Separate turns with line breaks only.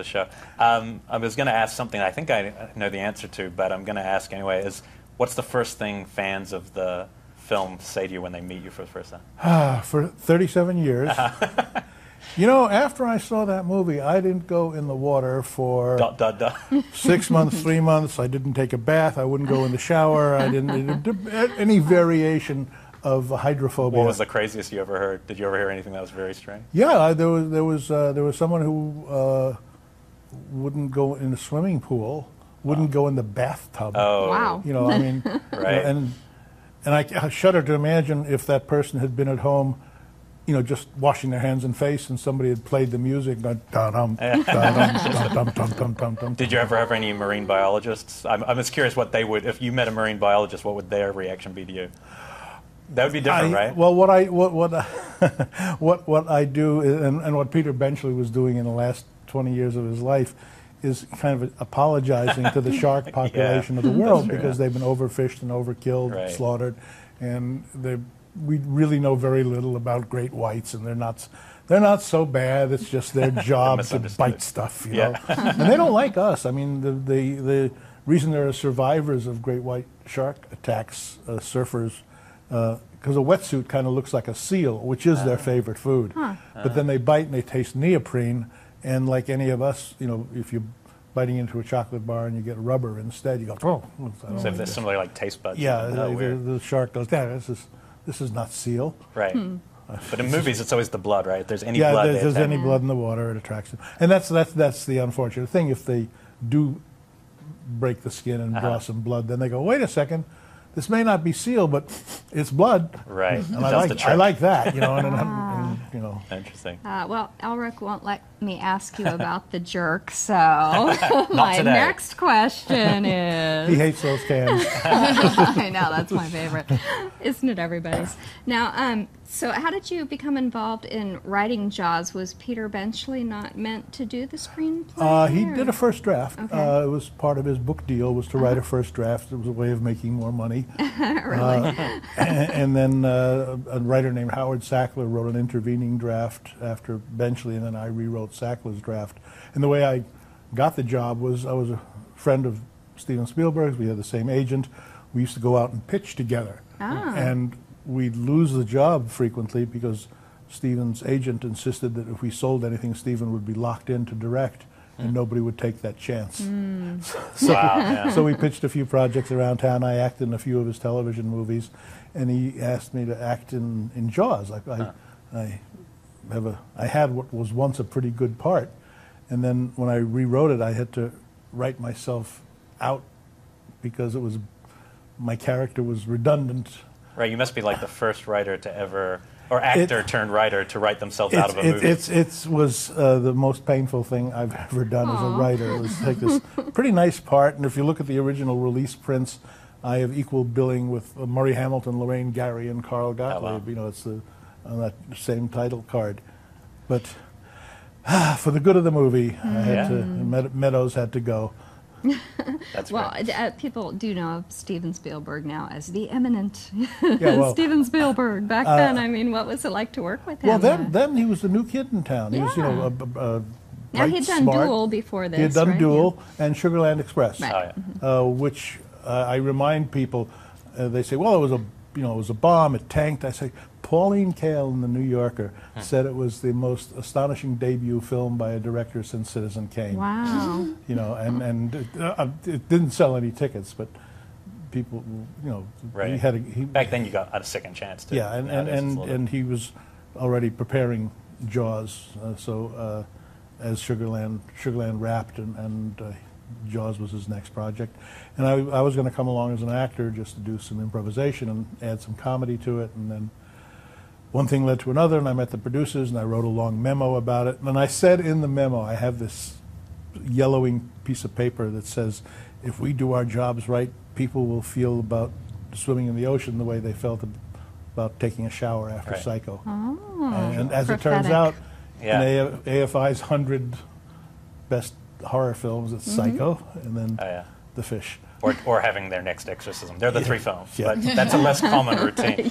the show. I was going to ask something I think I know the answer to, but I'm going to ask anyway, is what's the first thing fans of the film say to you when they meet you for the first time?
For 37 years. You know, after I saw that movie, I didn't go in the water for 6 months, 3 months. I didn't take a bath. I wouldn't go in the shower. I didn't any variation of hydrophobia.
What was the craziest you ever heard? Did you ever hear anything that was very strange?
Yeah, there was someone who wouldn't go in the swimming pool, wouldn't go in the bathtub.
Oh,
wow!
You know, I mean,
right.
And I shudder to imagine if that person had been at home, you know, just washing their hands and face, and somebody had played the music. Did
you ever have any marine biologists? I'm just curious what they would, if you met a marine biologist, what would their reaction be to you? That would be different, right?
Well, what I do, and what Peter Benchley was doing in the last 20 years of his life, is kind of apologizing to the shark population of the world because they've been overfished and overkilled, slaughtered, and we really know very little about great whites, and they're not so bad. It's just their job to bite stuff, you know. And they don't like us. I mean, the reason there are survivors of great white shark attacks, surfers, because a wetsuit kind of looks like a seal, which is their favorite food. But then they bite and they taste neoprene, and like any of us, you know, if you're biting into a chocolate bar and you get rubber instead, you go, oh.
So if there's similar like taste buds.
Yeah, the shark goes, yeah, this is not seal.
Right. But in movies, it's always the blood, right? If there's any blood,
if there's any blood in the water, it attracts them. And that's the unfortunate thing. If they do break the skin and draw some blood, then they go, wait a second, this may not be seal, but it's blood.
Right.
And I like that, you know. And you know.
Interesting.
Well, Elric won't let me ask you about the jerk, so my next question is...
He hates those cans.
I know, that's my favorite. Isn't it everybody's? Now, so how did you become involved in writing Jaws? Was Peter Benchley not meant to do the screenplay?
He did a first draft. It was part of his book deal was to write a first draft. It was a way of making more money.
Really?
And then a writer named Howard Sackler wrote an intervening draft after Benchley, and then I rewrote Sackler's draft. And the way I got the job was I was a friend of Steven Spielberg's. We had the same agent. We used to go out and pitch together. And we'd lose the job frequently because Steven's agent insisted that if we sold anything, Steven would be locked in to direct, and nobody would take that chance. So we pitched a few projects around town. I acted in a few of his television movies, and he asked me to act in Jaws. I had what was once a pretty good part, and then when I rewrote it, I had to write myself out because my character was redundant.
Right, you must be like the first writer to ever, or actor turned writer to write themselves out of a movie.
It was the most painful thing I've ever done as a writer. It was take this pretty nice part, and if you look at the original release prints, I have equal billing with Murray Hamilton, Lorraine Gary, and Carl Gottlieb. You know, it's on that same title card. But for the good of the movie, I had to, Meadows had to go.
That's
well, people do know of Steven Spielberg now as the eminent
Steven
Spielberg. Back then, I mean, what was it like to work with him?
Well, then he was the new kid in town. He was, you know,
now he'd done
smart.
Duel before this.
He had done
right?
Duel and Sugarland Express,
which
I remind people. They say, "Well, it was a bomb. It tanked." I say, Pauline Kael in the New Yorker said it was the most astonishing debut film by a director since Citizen Kane.
Wow.
You know, and it didn't sell any tickets, but people, you know,
right. Back then you got a second chance to.
Yeah, and he was already preparing Jaws, as Sugarland wrapped, and Jaws was his next project. And I was going to come along as an actor just to do some improvisation and add some comedy to it, and then one thing led to another, and I met the producers, and I wrote a long memo about it. And I said in the memo, I have this yellowing piece of paper that says, if we do our jobs right, people will feel about swimming in the ocean the way they felt about taking a shower after Psycho. And as it turns out, in AFI's 100 best horror films, it's Psycho, and then The Fish.
Or having their next exorcism. They're the three films, but that's a less common routine.